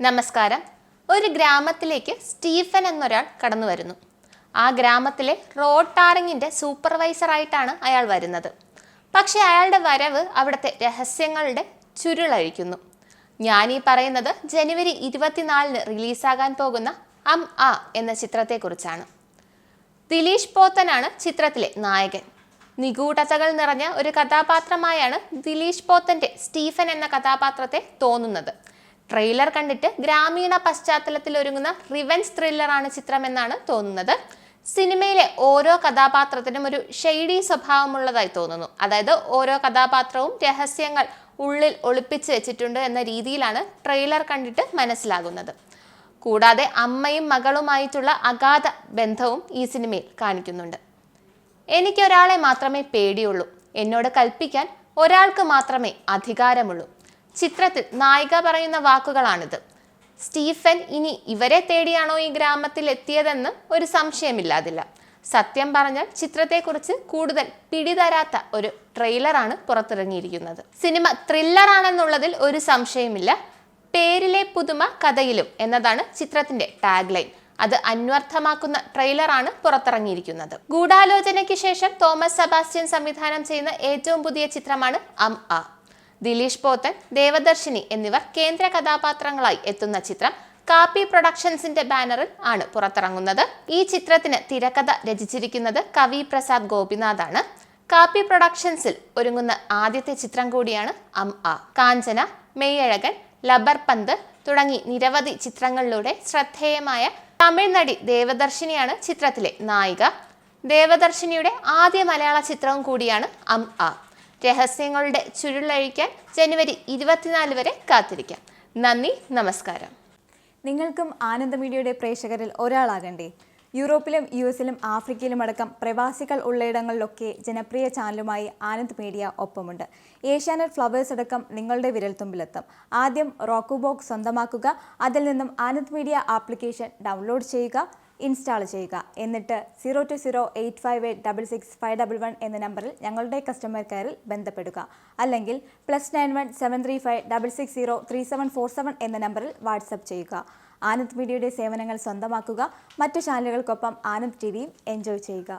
നമസ്കാരം. ഒരു ഗ്രാമത്തിലേക്ക് സ്റ്റീഫൻ എന്നൊരാൾ കടന്നു വരുന്നു. ആ ഗ്രാമത്തിലെ റോഡ് ടാറിങ്ങിന്റെ സൂപ്പർവൈസറായിട്ടാണ് അയാൾ വരുന്നത്. പക്ഷെ അയാളുടെ വരവ് അവിടുത്തെ രഹസ്യങ്ങളുടെ ചുരുളഴിക്കുന്നു. ഞാൻ ഈ പറയുന്നത് ജനുവരി 24-ന് റിലീസാകാൻ പോകുന്ന ആ എന്ന ചിത്രത്തെക്കുറിച്ചാണ്. ദിലീഷ് പോത്തനാണ് ചിത്രത്തിലെ നായകൻ. നിഗൂഢതകൾ നിറഞ്ഞ ഒരു കഥാപാത്രമായാണ് ദിലീഷ് പോത്തന്റെ സ്റ്റീഫൻ എന്ന കഥാപാത്രത്തെ തോന്നുന്നത്. ട്രെയിലർ കണ്ടിട്ട് ഗ്രാമീണ പശ്ചാത്തലത്തിൽ ഒരുങ്ങുന്ന റിവെഞ്ച് ത്രില്ലറാണ് ചിത്രമെന്നാണ് തോന്നുന്നത്. സിനിമയിലെ ഓരോ കഥാപാത്രത്തിനും ഒരു ഷെയ്ഡി സ്വഭാവമുള്ളതായി തോന്നുന്നു. അതായത് ഓരോ കഥാപാത്രവും രഹസ്യങ്ങൾ ഉള്ളിൽ ഒളിപ്പിച്ച് വെച്ചിട്ടുണ്ട് എന്ന രീതിയിലാണ് ട്രെയിലർ കണ്ടിട്ട് മനസ്സിലാകുന്നത്. കൂടാതെ അമ്മയും മകളുമായിട്ടുള്ള അഗാധ ബന്ധവും ഈ സിനിമയിൽ കാണിക്കുന്നുണ്ട്. എനിക്കൊരാളെ മാത്രമേ പേടിയുള്ളൂ, എന്നോട് കൽപ്പിക്കാൻ ഒരാൾക്ക് മാത്രമേ അധികാരമുള്ളൂ. ചിത്രത്തിൽ നായിക പറയുന്ന വാക്കുകളാണിത്. സ്റ്റീഫൻ ഇനി ഇവരെ തേടിയാണോ ഈ ഗ്രാമത്തിൽ എത്തിയതെന്ന് ഒരു സംശയമില്ലാതില്ല. സത്യം പറഞ്ഞാൽ ചിത്രത്തെക്കുറിച്ച് കൂടുതൽ പിടിതരാത്ത ഒരു ട്രെയിലറാണ് പുറത്തിറങ്ങിയിരിക്കുന്നത്. സിനിമ ത്രില്ലറാണെന്നുള്ളതിൽ ഒരു സംശയമില്ല. പേരിലെ പുതുമ കഥയിലും എന്നതാണ് ചിത്രത്തിന്റെ ടാഗ് ലൈൻ. അത് അന്വർത്ഥമാക്കുന്ന ട്രെയിലറാണ് പുറത്തിറങ്ങിയിരിക്കുന്നത്. ഗൂഢാലോചനയ്ക്ക് ശേഷം തോമസ് സെബാസ്റ്റ്യൻ സംവിധാനം ചെയ്യുന്ന ഏറ്റവും പുതിയ ചിത്രമാണ് ആ. ദിലീഷ് പോത്തൻ, ദേവദർശിനി എന്നിവർ കേന്ദ്ര കഥാപാത്രങ്ങളായി എത്തുന്ന ചിത്രം കാപ്പി പ്രൊഡക്ഷൻസിന്റെ ബാനറിൽ ആണ് പുറത്തിറങ്ങുന്നത്. ഈ ചിത്രത്തിന് തിരക്കഥ രചിച്ചിരിക്കുന്നത് കവി പ്രസാദ് ഗോപിനാഥാണ്. കാപ്പി പ്രൊഡക്ഷൻസിൽ ഒരുങ്ങുന്ന ആദ്യത്തെ ചിത്രം കൂടിയാണ് ആ. കാഞ്ചന, മെയ്യഴകൻ, ലബർ പന്ത് തുടങ്ങി നിരവധി ചിത്രങ്ങളിലൂടെ ശ്രദ്ധേയമായ തമിഴ് നടി ദേവദർശിനിയാണ് ചിത്രത്തിലെ നായിക. ദേവദർശിനിയുടെ ആദ്യ മലയാള ചിത്രവും കൂടിയാണ് ആ. രഹസ്യങ്ങളുടെ ചുരുളഴിക്കാൻ ജനുവരി 24 വരെ കാത്തിരിക്കാം. നന്ദി, നമസ്കാരം. നിങ്ങൾക്കും ആനന്ദ മീഡിയയുടെ പ്രേക്ഷകരിൽ ഒരാളാകണ്ടേ? യൂറോപ്പിലും US-ലും ആഫ്രിക്കയിലും അടക്കം പ്രവാസികൾ ഉള്ളയിടങ്ങളിലൊക്കെ ജനപ്രിയ ചാനലുമായി ആനന്ദ് മീഡിയ ഒപ്പമുണ്ട്. ഏഷ്യാനെറ്റ് ഫ്ലവേഴ്സ് അടക്കം നിങ്ങളുടെ വിരൽത്തുമ്പിലെത്തും. ആദ്യം റോക്കു ബോക്സ് സ്വന്തമാക്കുക. അതിൽ നിന്നും ആനന്ദ് മീഡിയ ആപ്ലിക്കേഷൻ ഡൗൺലോഡ് ചെയ്യുക, ഇൻസ്റ്റാൾ ചെയ്യുക. എന്നിട്ട് 0208586651 എന്ന നമ്പറിൽ ഞങ്ങളുടെ കസ്റ്റമർ കെയറിൽ ബന്ധപ്പെടുക. അല്ലെങ്കിൽ +91 735 660 3747 എന്ന നമ്പറിൽ വാട്സപ്പ് ചെയ്യുക. ആനന്ദ് മീഡിയയുടെ സേവനങ്ങൾ സ്വന്തമാക്കുക. മറ്റു ചാനലുകൾക്കൊപ്പം ആനന്ദ് TVയും എൻജോയ് ചെയ്യുക.